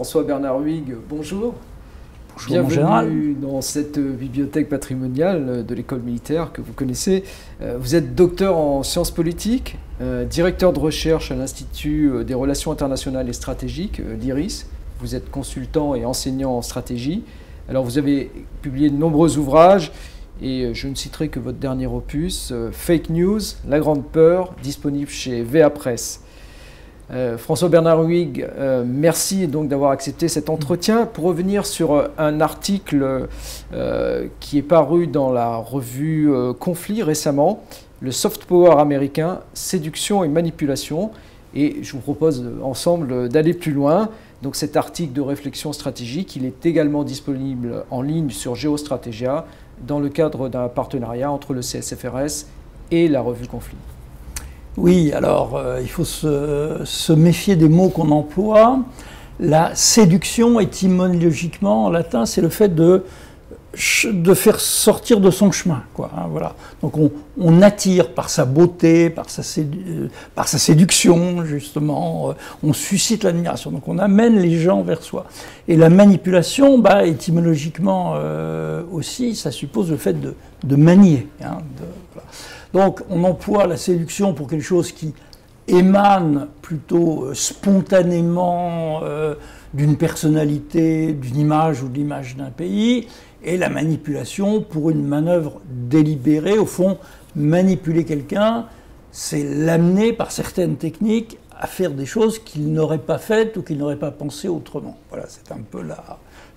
François-Bernard Huyghe, bonjour. Bonjour, mon général. Bienvenue dans cette bibliothèque patrimoniale de l'école militaire que vous connaissez. Vous êtes docteur en sciences politiques, directeur de recherche à l'Institut des relations internationales et stratégiques, l'IRIS. Vous êtes consultant et enseignant en stratégie. Alors vous avez publié de nombreux ouvrages et je ne citerai que votre dernier opus, Fake News, la grande peur, disponible chez VA Press. François-Bernard Huyghe, merci donc d'avoir accepté cet entretien. Pour revenir sur un article qui est paru dans la revue Conflit récemment, le soft power américain, séduction et manipulation. Et je vous propose ensemble d'aller plus loin. Donc cet article de réflexion stratégique, il est également disponible en ligne sur Géostratégia dans le cadre d'un partenariat entre le CSFRS et la revue Conflit. Oui, alors il faut se méfier des mots qu'on emploie. La séduction, étymologiquement en latin, c'est le fait de faire sortir de son chemin, quoi, hein, voilà. Donc on attire par sa beauté, par sa séduction, justement, on suscite l'admiration. Donc on amène les gens vers soi. Et la manipulation, étymologiquement aussi, ça suppose le fait de manier. Hein, voilà. Donc on emploie la séduction pour quelque chose qui émane plutôt spontanément d'une personnalité, d'une image ou de l'image d'un pays, et la manipulation pour une manœuvre délibérée. Au fond, manipuler quelqu'un, c'est l'amener par certaines techniques à faire des choses qu'il n'aurait pas faites ou qu'il n'aurait pas pensé autrement. Voilà, c'est un peu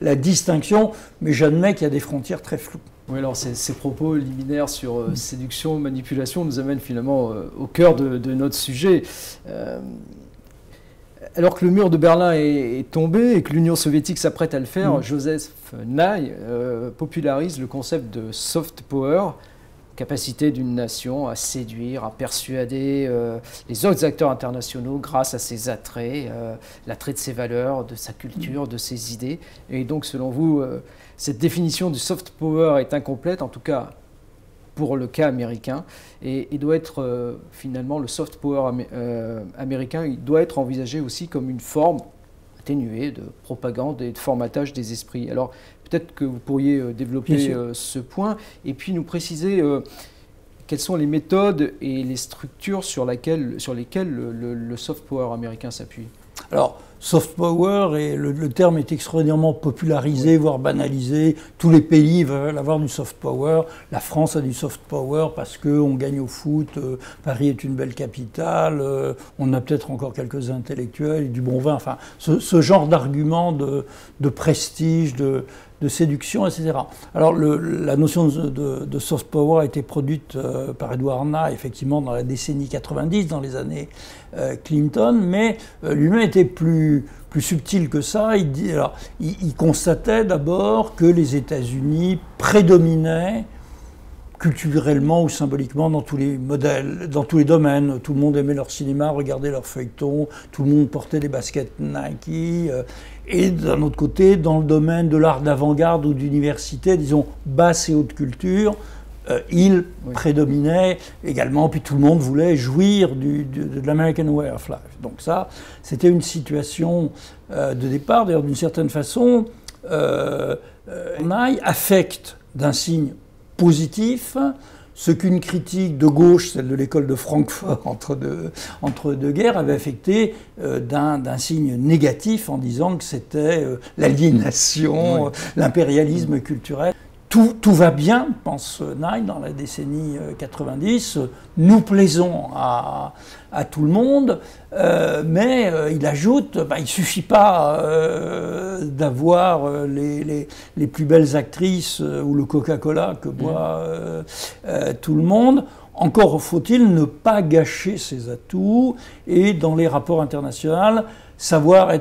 la distinction, mais j'admets qu'il y a des frontières très floues. Oui, alors ces propos liminaires sur séduction, manipulation nous amènent finalement au cœur de notre sujet. Alors que le mur de Berlin est tombé et que l'Union soviétique s'apprête à le faire, Joseph Nye popularise le concept de soft power, capacité d'une nation à séduire, à persuader les autres acteurs internationaux grâce à ses attraits, l'attrait de ses valeurs, de sa culture, de ses idées. Et donc, selon vous, cette définition du soft power est incomplète, en tout cas pour le cas américain, et doit être finalement le soft power américain, il doit être envisagé aussi comme une forme atténuée de propagande et de formatage des esprits. Alors peut-être que vous pourriez développer ce point et puis nous préciser quelles sont les méthodes et les structures sur lesquelles le soft power américain s'appuie. Alors, soft power, et le terme est extraordinairement popularisé, voire banalisé. Tous les pays veulent avoir du soft power. La France a du soft power parce qu'on gagne au foot, Paris est une belle capitale, on a peut-être encore quelques intellectuels et du bon vin. Enfin, ce genre d'argument de prestige, de séduction, etc. Alors la notion de soft power a été produite par Edward Nye, effectivement, dans la décennie 90, dans les années Clinton, mais lui-même était plus subtil que ça. Il constatait d'abord que les États-Unis prédominaient culturellement ou symboliquement dans tous les modèles, dans tous les domaines. Tout le monde aimait leur cinéma, regardait leurs feuilletons, tout le monde portait des baskets Nike. Et d'un autre côté, dans le domaine de l'art d'avant-garde ou d'université, disons basse et haute culture, il prédominait également, puis tout le monde voulait jouir de l'American Way of Life. Donc ça, c'était une situation de départ. D'ailleurs, d'une certaine façon, Nye affecte d'un signe positif ce qu'une critique de gauche, celle de l'école de Francfort entre deux guerres, avait affecté d'un signe négatif en disant que c'était l'aliénation, l'impérialisme culturel. Tout va bien, pense Nye, dans la décennie 90. Nous plaisons à tout le monde, mais il ajoute, il ne suffit pas d'avoir les plus belles actrices ou le Coca-Cola que boit tout le monde. Encore faut-il ne pas gâcher ses atouts et dans les rapports internationaux, savoir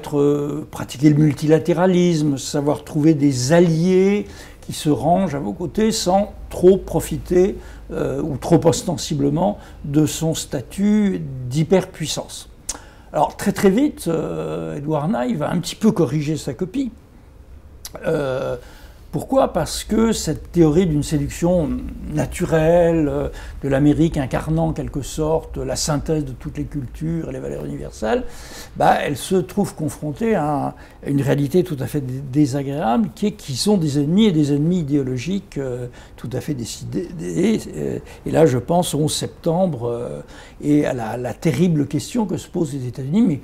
pratiquer le multilatéralisme, savoir trouver des alliés qui se rangent à vos côtés sans trop profiter ou trop ostensiblement de son statut d'hyperpuissance. Alors très vite, Edward Nye va un petit peu corriger sa copie Pourquoi? Parce que cette théorie d'une séduction naturelle, de l'Amérique incarnant en quelque sorte la synthèse de toutes les cultures et les valeurs universelles, elle se trouve confrontée à une réalité tout à fait désagréable, qui sont des ennemis et des ennemis idéologiques tout à fait décidés. Et là, je pense au 11 septembre et à la terrible question que se posent les États-Unis, mais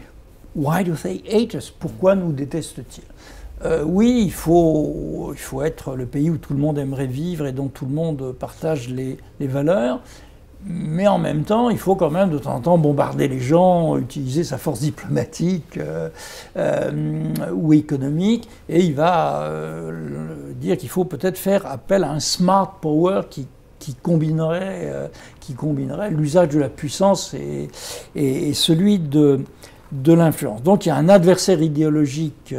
why do they hate us? Pourquoi nous détestent-ils? Oui, il faut être le pays où tout le monde aimerait vivre et dont tout le monde partage les valeurs, mais en même temps, il faut quand même de temps en temps bombarder les gens, utiliser sa force diplomatique ou économique, et il va dire qu'il faut peut-être faire appel à un smart power qui combinerait l'usage de la puissance et celui de l'influence. Donc il y a un adversaire idéologique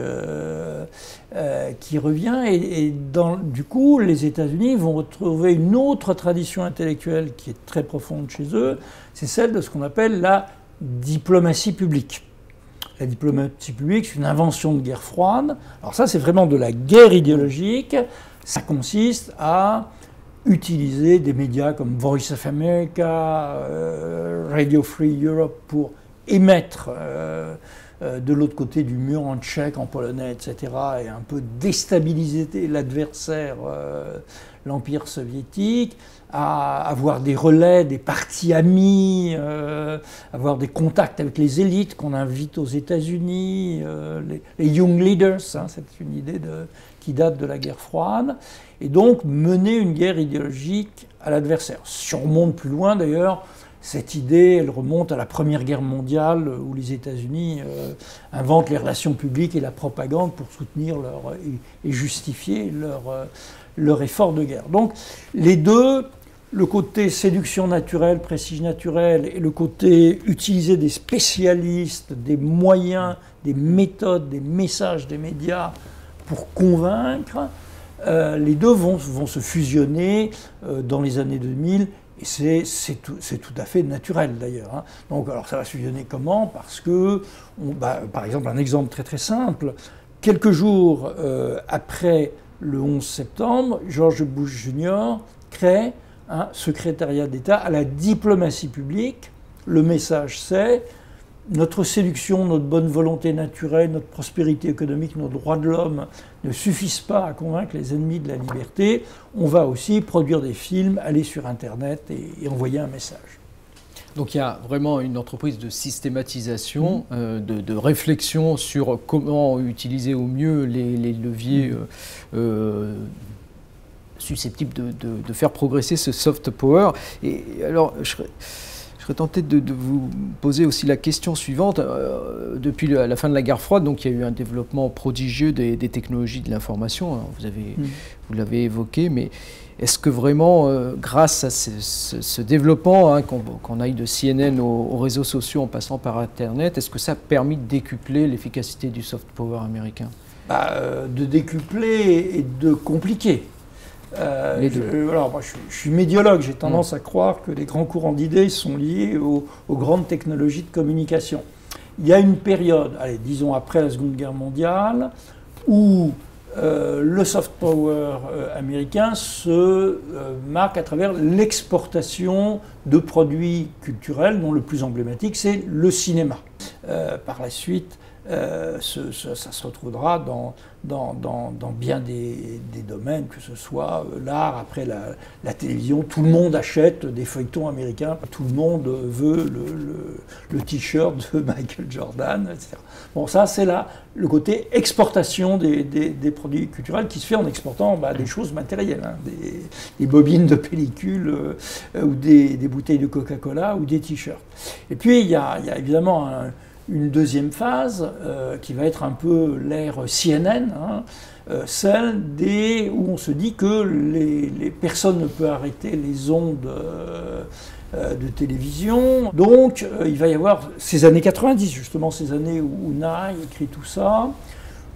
qui revient et du coup les États-Unis vont retrouver une autre tradition intellectuelle qui est très profonde chez eux, c'est celle de ce qu'on appelle la diplomatie publique. La diplomatie publique, c'est une invention de guerre froide. Alors ça, c'est vraiment de la guerre idéologique. Ça consiste à utiliser des médias comme Voice of America, Radio Free Europe pour émettre de l'autre côté du mur en tchèque, en polonais, etc., et un peu déstabiliser l'adversaire, l'Empire soviétique, à avoir des relais, des partis amis, avoir des contacts avec les élites qu'on invite aux États-Unis, les Young Leaders, hein, c'est une idée qui date de la guerre froide, et donc mener une guerre idéologique à l'adversaire. Si on remonte plus loin d'ailleurs, cette idée, elle remonte à la Première Guerre mondiale où les États-Unis inventent les relations publiques et la propagande pour soutenir et justifier leur effort de guerre. Donc les deux, le côté séduction naturelle, prestige naturel, et le côté utiliser des spécialistes, des moyens, des méthodes, des messages des médias pour convaincre, les deux vont se fusionner dans les années 2000. Et c'est tout à fait naturel d'ailleurs. Hein. Donc, alors ça va se fusionner comment? Parce que, par exemple, un exemple très très simple, quelques jours après le 11 septembre, George Bush Jr. crée un secrétariat d'État à la diplomatie publique. Le message c'est notre séduction, notre bonne volonté naturelle, notre prospérité économique, nos droits de l'homme ne suffisent pas à convaincre les ennemis de la liberté. On va aussi produire des films, aller sur Internet et envoyer un message. Donc il y a vraiment une entreprise de systématisation, de réflexion sur comment utiliser au mieux les leviers susceptibles de faire progresser ce soft power. Et alors, je serais tenté de vous poser aussi la question suivante. Depuis la fin de la guerre froide, donc il y a eu un développement prodigieux des technologies de l'information. Vous l'avez évoqué, mais est-ce que vraiment, grâce à ce développement, qu'on aille de CNN aux réseaux sociaux en passant par Internet, est-ce que ça a permis de décupler l'efficacité du soft power américain? De décupler et de compliquer. Alors, moi, je suis médiologue, j'ai tendance à croire que les grands courants d'idées sont liés aux grandes technologies de communication. Il y a une période, disons après la Seconde Guerre mondiale, où le soft power américain se marque à travers l'exportation de produits culturels, dont le plus emblématique, c'est le cinéma. Par la suite, ça se retrouvera dans bien des domaines, que ce soit l'art, après la télévision. Tout le monde achète des feuilletons américains, tout le monde veut le t-shirt de Michael Jordan, etc. Bon, ça c'est le côté exportation des produits culturels qui se fait en exportant des choses matérielles, hein, des bobines de pellicule ou des bouteilles de Coca-Cola ou des t-shirts. Et puis il y a évidemment une deuxième phase qui va être un peu l'ère CNN, celle où on se dit que les personnes ne peuvent arrêter les ondes de télévision. Donc il va y avoir ces années 90, justement ces années où Nye écrit tout ça,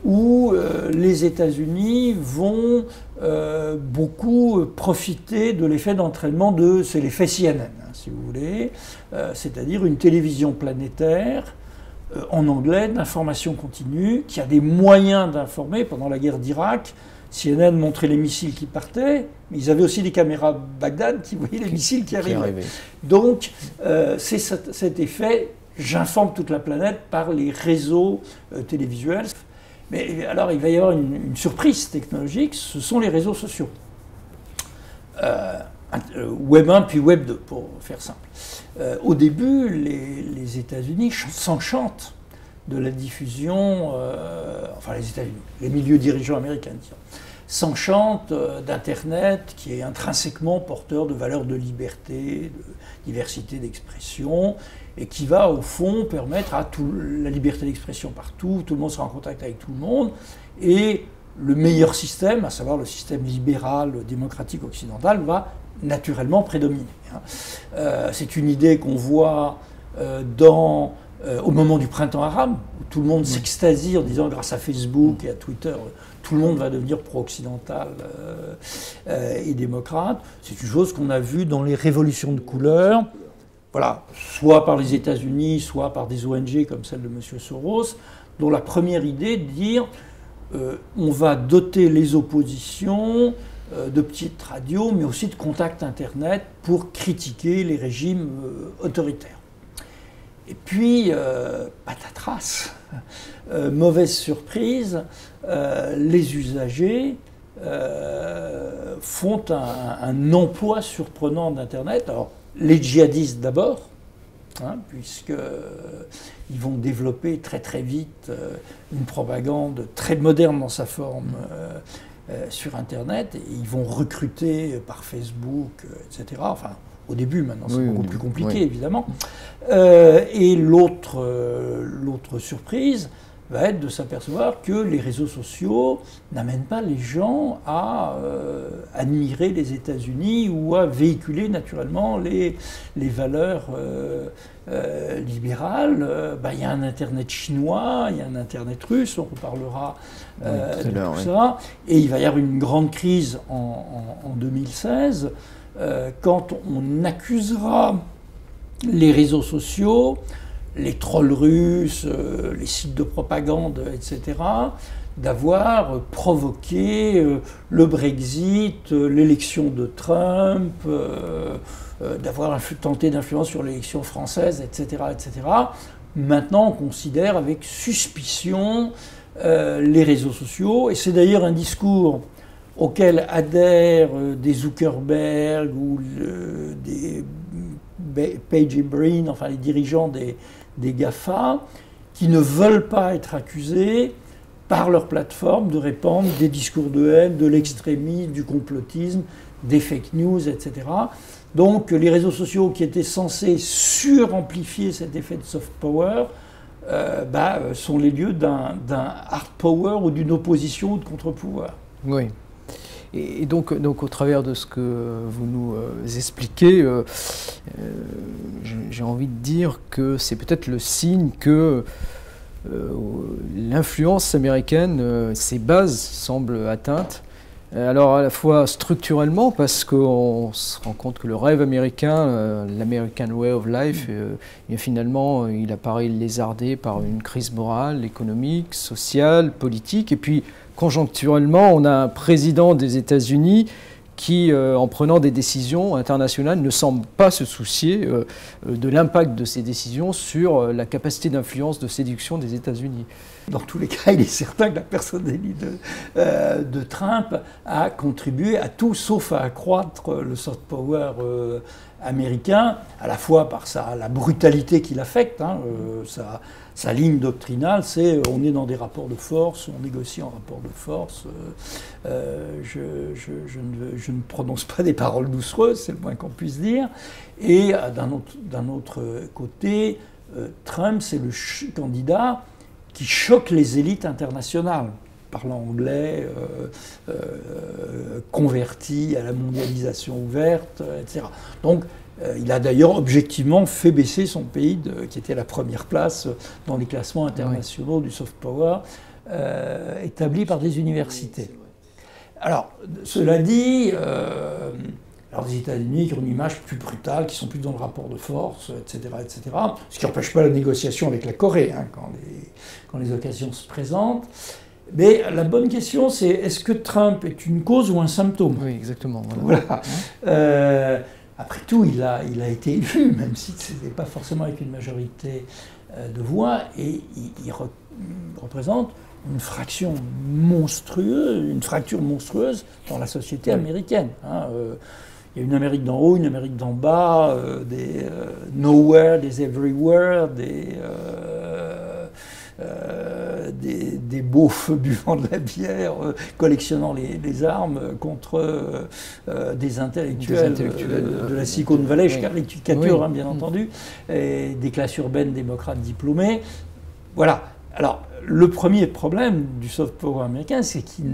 où les États-Unis vont beaucoup profiter de l'effet d'entraînement c'est l'effet CNN, hein, si vous voulez, c'est-à-dire une télévision planétaire en anglais, d'information continue, qui a des moyens d'informer. Pendant la guerre d'Irak, CNN montrait les missiles qui partaient, mais ils avaient aussi des caméras Bagdad qui voyaient les missiles qui arrivaient. Donc, c'est cet effet, j'informe toute la planète par les réseaux télévisuels. Mais alors, il va y avoir une surprise technologique, ce sont les réseaux sociaux. Web 1 puis Web 2, pour faire simple. Au début, les États-Unis s'enchantent de la diffusion, enfin les États-Unis, les milieux dirigeants américains, s'enchantent d'Internet qui est intrinsèquement porteur de valeurs de liberté, de diversité d'expression, et qui va au fond permettre à la liberté d'expression partout, tout le monde sera en contact avec tout le monde, et le meilleur système, à savoir le système libéral, démocratique occidental, va naturellement prédominer. C'est une idée qu'on voit au moment du printemps arabe, où tout le monde s'extasie en disant grâce à Facebook et à Twitter, tout le monde va devenir pro-occidental et démocrate. C'est une chose qu'on a vue dans les révolutions de couleur, voilà, soit par les États-Unis, soit par des ONG comme celle de M. Soros, dont la première idée est de dire on va doter les oppositions de petites radios, mais aussi de contacts Internet pour critiquer les régimes autoritaires. Et puis, patatras, mauvaise surprise, les usagers font un emploi surprenant d'Internet. Alors, les djihadistes d'abord, puisqu'ils vont développer très très vite une propagande très moderne dans sa forme sur Internet, et ils vont recruter par Facebook, etc. Enfin, au début, maintenant c'est beaucoup plus compliqué évidemment. Et l'autre surprise va être de s'apercevoir que les réseaux sociaux n'amènent pas les gens à admirer les États-Unis ou à véhiculer naturellement les valeurs libérales. Il y a un Internet chinois, il y a un Internet russe, on reparlera de tout ça. Et il va y avoir une grande crise en 2016 quand on accusera les réseaux sociaux, les trolls russes, les sites de propagande, etc., d'avoir provoqué le Brexit, l'élection de Trump, d'avoir tenté d'influence sur l'élection française, etc., etc. Maintenant, on considère avec suspicion les réseaux sociaux, et c'est d'ailleurs un discours auquel adhèrent des Zuckerberg ou des Page et Brin, enfin les dirigeants des GAFA, qui ne veulent pas être accusés par leur plateforme de répandre des discours de haine, de l'extrémisme, du complotisme, des fake news, etc. Donc les réseaux sociaux qui étaient censés suramplifier cet effet de soft power sont les lieux d'un hard power ou d'une opposition ou de contre-pouvoir. Oui. Et donc au travers de ce que vous nous expliquez, j'ai envie de dire que c'est peut-être le signe que l'influence américaine, ses bases semblent atteintes. Alors à la fois structurellement, parce qu'on se rend compte que le rêve américain, l'American Way of Life, finalement il apparaît lézardé par une crise morale, économique, sociale, politique, et puis conjoncturellement, on a un président des États-Unis qui, en prenant des décisions internationales, ne semble pas se soucier de l'impact de ces décisions sur la capacité d'influence, de séduction des États-Unis. Dans tous les cas, il est certain que la personnalité de Trump a contribué à tout sauf à accroître le soft power américain, à la fois par la brutalité qu'il affecte, sa ligne doctrinale, c'est on est dans des rapports de force, on négocie en rapport de force. Je ne prononce pas des paroles doucereuses, c'est le moins qu'on puisse dire. Et d'un autre côté, Trump, c'est le candidat qui choque les élites internationales, parlant anglais, converti à la mondialisation ouverte, etc. Donc, il a d'ailleurs objectivement fait baisser son pays, qui était la première place dans les classements internationaux du soft power, établis par des universités. Alors, cela dit, les États-Unis qui ont une image plus brutale, qui sont plus dans le rapport de force, etc., etc., ce qui n'empêche pas la négociation avec la Corée, quand les occasions se présentent. Mais la bonne question, c'est est-ce que Trump est une cause ou un symptôme? Oui, exactement. Voilà. Après tout, il a été élu, même si ce n'était pas forcément avec une majorité de voix, et il représente une fracture monstrueuse dans la société américaine. Il y a une Amérique d'en haut, une Amérique d'en bas, des nowhere, des everywhere, des beaufs buvant de la bière, collectionnant les armes contre des intellectuels de la Silicon Valley, je caricature, bien entendu, et des classes urbaines démocrates diplômées. Voilà. Alors, le premier problème du soft power américain, c'est qu'il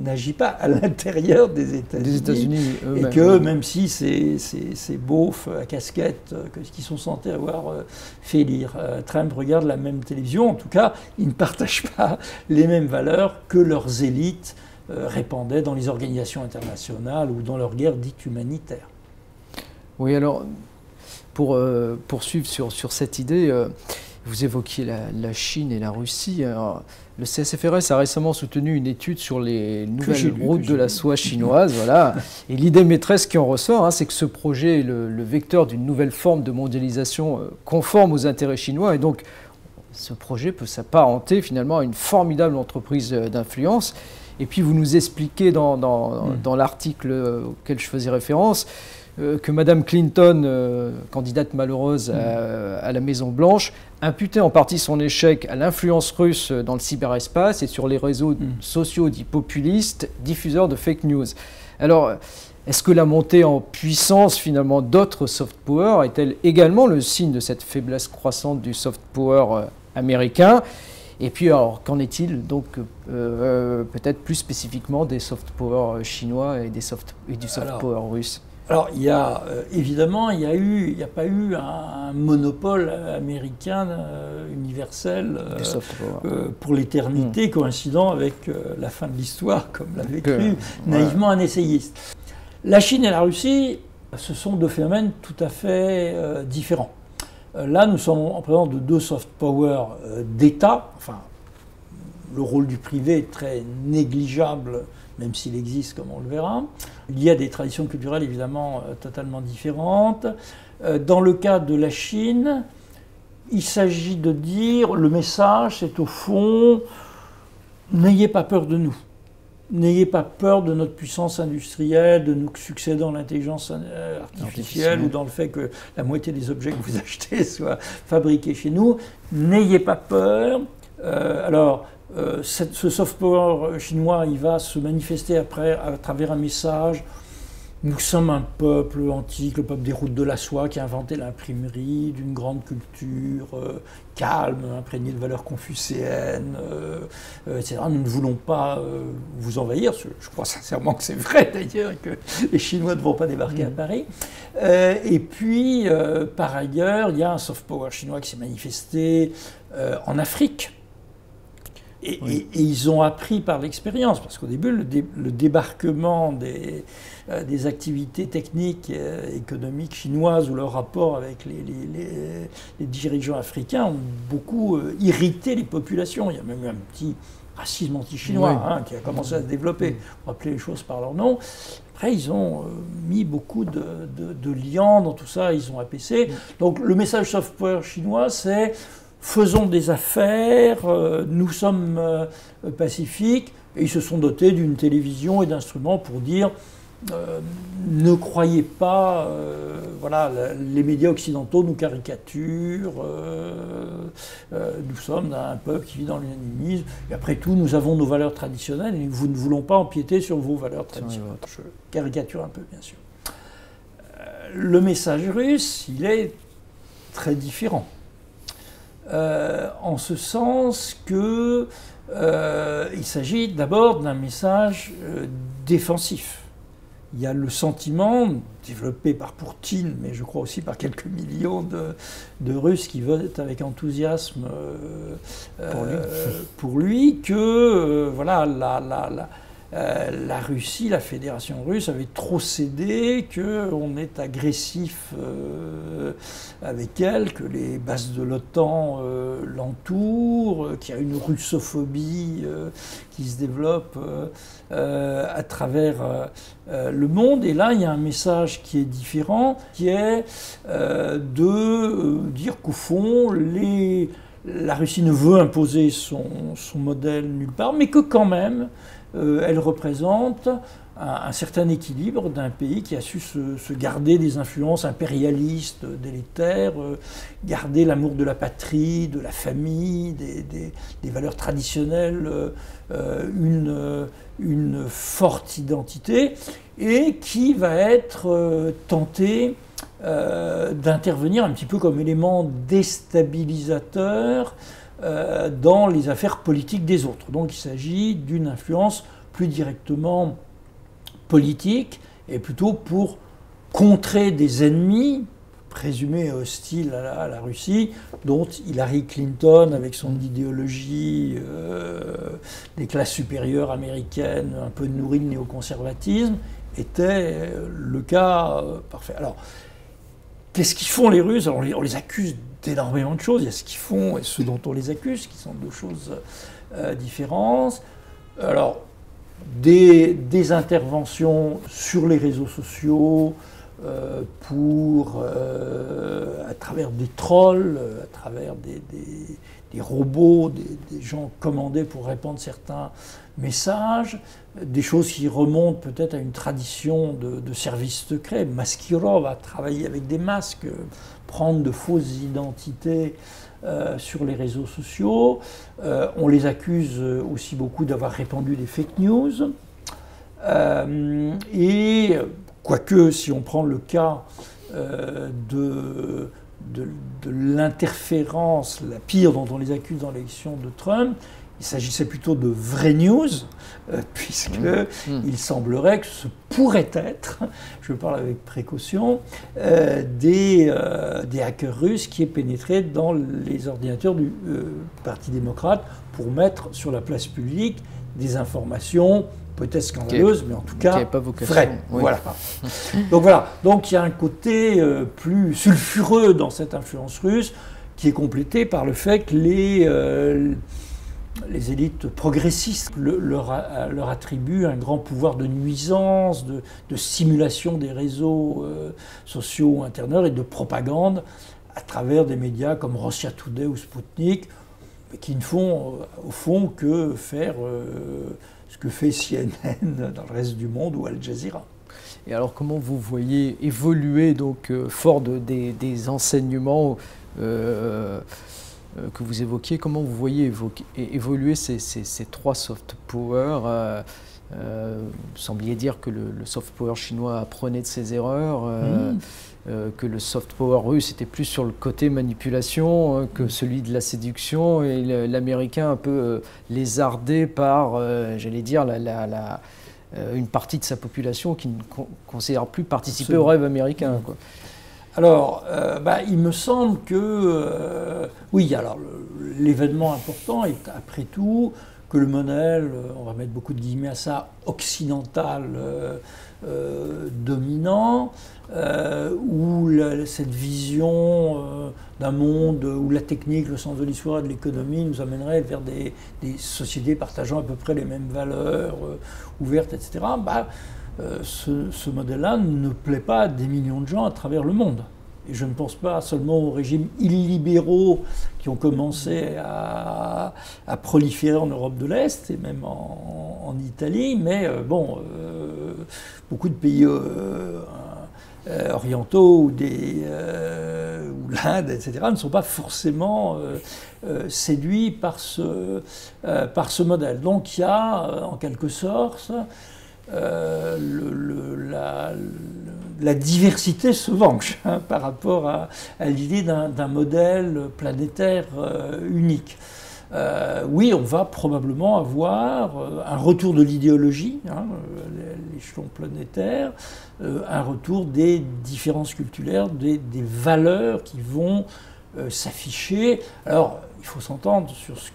n'agit pas à l'intérieur des États-Unis. Et que même si ces beaufs à casquette qui sont censés avoir fait lire Trump regardent la même télévision, en tout cas, ils ne partagent pas les mêmes valeurs que leurs élites répandaient dans les organisations internationales ou dans leur guerre dite humanitaire. Oui, alors, pour poursuivre sur cette idée, vous évoquiez la Chine et la Russie. Alors, le CSFRS a récemment soutenu une étude sur les nouvelles routes de la soie chinoise. Voilà. Et l'idée maîtresse qui en ressort, c'est que ce projet est le vecteur d'une nouvelle forme de mondialisation conforme aux intérêts chinois. Et donc, ce projet peut s'apparenter finalement à une formidable entreprise d'influence. Et puis, vous nous expliquez dans l'article auquel je faisais référence que Madame Clinton, candidate malheureuse à la Maison-Blanche, imputait en partie son échec à l'influence russe dans le cyberespace et sur les réseaux sociaux dits populistes, diffuseurs de fake news. Alors, est-ce que la montée en puissance finalement d'autres soft power est-elle également le signe de cette faiblesse croissante du soft power américain? Et puis, alors, qu'en est-il donc peut-être plus spécifiquement des soft power chinois et du soft power russe? Alors, il y a évidemment, il n'y a pas eu un monopole américain universel pour l'éternité, coïncidant avec la fin de l'histoire, comme l'avait cru naïvement un essayiste. La Chine et la Russie, ce sont deux phénomènes tout à fait différents. Là, nous sommes en présence de deux soft power d'État. Enfin, le rôle du privé est très négligeable, même s'il existe, comme on le verra. Il y a des traditions culturelles évidemment totalement différentes. Dans le cas de la Chine, il s'agit de dire, le message c'est au fond, n'ayez pas peur de nous. N'ayez pas peur de notre puissance industrielle, de nos succès dans l'intelligence artificielle ou dans le fait que la moitié des objets que vous achetez soient fabriqués chez nous. N'ayez pas peur. Ce soft power chinois, il va se manifester après à travers un message. Nous sommes un peuple antique, le peuple des routes de la soie qui a inventé l'imprimerie, d'une grande culture calme, imprégnée de valeurs confucéennes, etc. Nous ne voulons pas vous envahir. Je crois sincèrement que c'est vrai d'ailleurs, que les Chinois ne vont pas débarquer à Paris. Et puis, par ailleurs, il y a un soft power chinois qui s'est manifesté en Afrique. Et ils ont appris par l'expérience, parce qu'au début, le débarquement des activités techniques et économiques chinoises ou leur rapport avec les dirigeants africains ont beaucoup irrité les populations. Il y a même eu un petit racisme anti-chinois qui a commencé à se développer, pour appeler les choses par leur nom. Après, ils ont mis beaucoup de liens dans tout ça, ils ont apaisé. Donc le message soft power chinois, c'est faisons des affaires, nous sommes pacifiques, et ils se sont dotés d'une télévision et d'instruments pour dire ne croyez pas, les médias occidentaux nous caricaturent, nous sommes un peuple qui vit dans l'unanimisme, et après tout, nous avons nos valeurs traditionnelles, et nous ne voulons pas empiéter sur vos valeurs traditionnelles. Je caricature un peu, bien sûr. Le message russe, il est très différent. En ce sens que il s'agit d'abord d'un message défensif. Il y a le sentiment, développé par Poutine, mais je crois aussi par quelques millions de Russes qui votent avec enthousiasme pour lui, que la Russie, la Fédération russe avait trop cédé, qu'on est agressif avec elle, que les bases de l'OTAN l'entourent, qu'il y a une russophobie qui se développe à travers le monde. Et là, il y a un message qui est différent, qui est de dire qu'au fond, la Russie ne veut imposer son modèle nulle part, mais que quand même, elle représente un certain équilibre d'un pays qui a su se garder des influences impérialistes délétères, garder l'amour de la patrie, de la famille, des valeurs traditionnelles, une forte identité, et qui va être tenté d'intervenir un petit peu comme élément déstabilisateur dans les affaires politiques des autres. Donc il s'agit d'une influence plus directement politique et plutôt pour contrer des ennemis présumés hostiles à la Russie, dont Hillary Clinton, avec son idéologie des classes supérieures américaines, un peu nourrie de néoconservatisme, était le cas parfait. Alors, qu'est-ce qu'ils font les Russes? Alors, on les accuse d'énormément de choses. Il y a ce qu'ils font et ce dont on les accuse, qui sont deux choses différentes. Alors, des interventions sur les réseaux sociaux à travers des trolls, à travers des robots, des gens commandés pour répandre certains messages, des choses qui remontent peut-être à une tradition de services secrets. Maskirov a travaillé avec des masques, prendre de fausses identités sur les réseaux sociaux. On les accuse aussi beaucoup d'avoir répandu des fake news. Et quoique, si on prend le cas de l'interférence, la pire dont on les accuse dans l'élection de Trump, il s'agissait plutôt de vraies news, puisqu'il semblerait que ce pourrait être, je parle avec précaution, des hackers russes qui aient pénétré dans les ordinateurs du Parti démocrate pour mettre sur la place publique des informations peut-être scandaleuses, mais en tout cas vraies. Oui. Voilà. Donc voilà. Donc il y a un côté plus sulfureux dans cette influence russe qui est complété par le fait que les élites progressistes leur attribuent un grand pouvoir de nuisance, de simulation des réseaux sociaux intérieurs et de propagande à travers des médias comme Russia Today ou Sputnik, mais qui ne font au fond que faire ce que fait CNN dans le reste du monde ou Al Jazeera. Et alors comment vous voyez évoluer, donc, fort des enseignements que vous évoquiez, comment vous voyez évoluer ces trois soft power sembliez dire que le soft power chinois apprenait de ses erreurs, que le soft power russe était plus sur le côté manipulation que celui de la séduction, et l'américain un peu lézardé par, j'allais dire, une partie de sa population qui ne considère plus participer au rêve américain, quoi. Alors, il me semble que, oui, alors l'événement important est après tout que le modèle, on va mettre beaucoup de guillemets à ça, occidental dominant, où cette vision d'un monde où la technique, le sens de l'histoire et de l'économie nous amènerait vers des sociétés partageant à peu près les mêmes valeurs, ouvertes, etc., ce modèle-là ne plaît pas à des millions de gens à travers le monde. Et je ne pense pas seulement aux régimes illibéraux qui ont commencé à proliférer en Europe de l'Est et même en Italie, mais beaucoup de pays orientaux ou l'Inde, etc., ne sont pas forcément séduits par ce modèle. Donc il y a en quelque sorte la diversité se venge par rapport à l'idée d'un modèle planétaire unique. Oui, on va probablement avoir un retour de l'idéologie, l'échelon planétaire, un retour des différences culturelles, des valeurs qui vont s'afficher. Alors, il faut s'entendre sur ce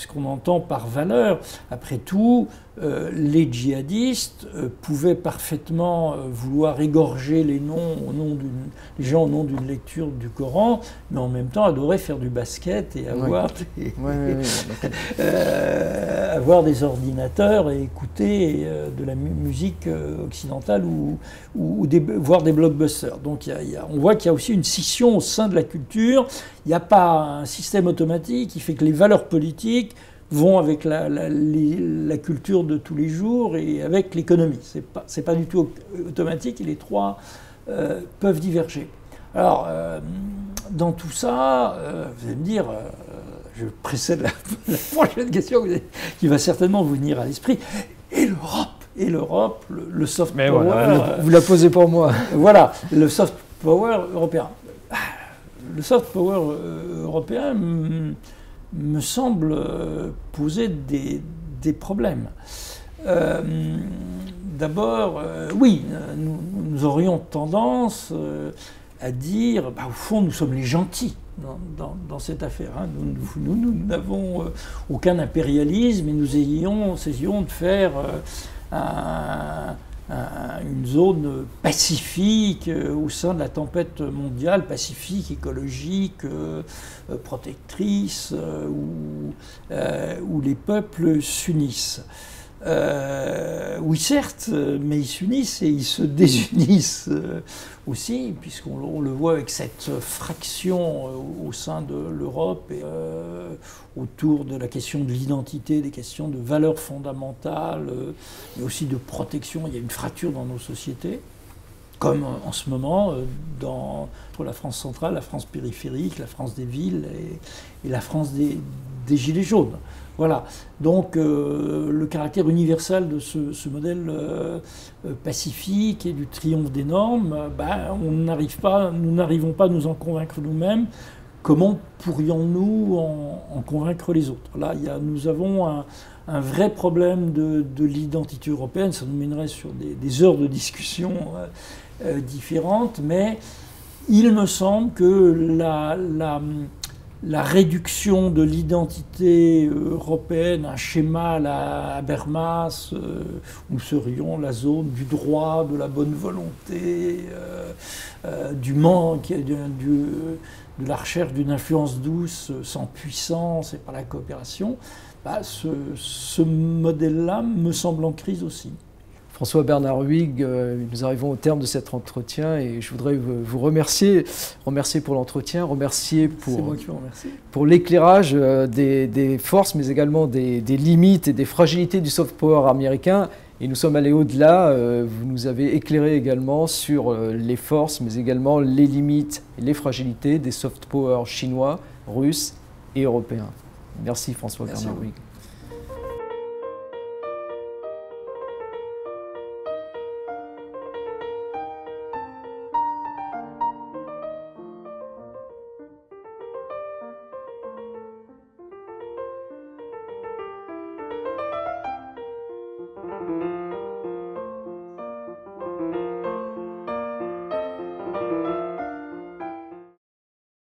qu'on entend par valeur. Après tout, les djihadistes pouvaient parfaitement vouloir égorger les gens au nom d'une lecture du Coran, mais en même temps adorer faire du basket et avoir, avoir des ordinateurs et écouter de la musique occidentale ou voir des blockbusters. Donc on voit qu'il y a aussi une scission au sein de la culture. Il n'y a pas un système automatique qui fait que les valeurs politiques vont avec la culture de tous les jours et avec l'économie. C'est pas du tout automatique et les trois peuvent diverger. Alors, dans tout ça, vous allez me dire, je précède la prochaine question qui va certainement vous venir à l'esprit, et l'Europe, le soft power. Voilà, vous la posez pour moi. Voilà, le soft power européen. Le soft power européen me semble poser des problèmes. D'abord, oui, nous aurions tendance à dire, au fond, nous sommes les gentils dans cette affaire. Hein. Nous n'avons aucun impérialisme et nous essayons de faire une zone pacifique au sein de la tempête mondiale, pacifique, écologique, protectrice, où les peuples s'unissent. Oui, certes, mais ils s'unissent et ils se désunissent aussi, puisqu'on le voit avec cette fraction au sein de l'Europe et autour de la question de l'identité, des questions de valeurs fondamentales, mais aussi de protection. Il y a une fracture dans nos sociétés, comme en ce moment entre la France centrale, la France périphérique, la France des villes et la France des gilets jaunes. Voilà, donc le caractère universel de ce modèle pacifique et du triomphe des normes, nous n'arrivons pas à nous en convaincre nous-mêmes. Comment pourrions-nous en convaincre les autres? Là, nous avons un vrai problème de l'identité européenne. Ça nous mènerait sur des heures de discussion différentes, mais il me semble que la réduction de l'identité européenne, un schéma à la Habermas, nous serions la zone du droit, de la bonne volonté, du manque, de la recherche d'une influence douce sans puissance et par la coopération, ce modèle-là me semble en crise aussi. François-Bernard Huyghe, nous arrivons au terme de cet entretien et je voudrais vous remercier pour l'entretien, remercier pour l'éclairage des forces, mais également des limites et des fragilités du soft power américain. Et nous sommes allés au-delà, vous nous avez éclairé également sur les forces, mais également les limites et les fragilités des soft power chinois, russes et européens. Merci François-Bernard Huyghe.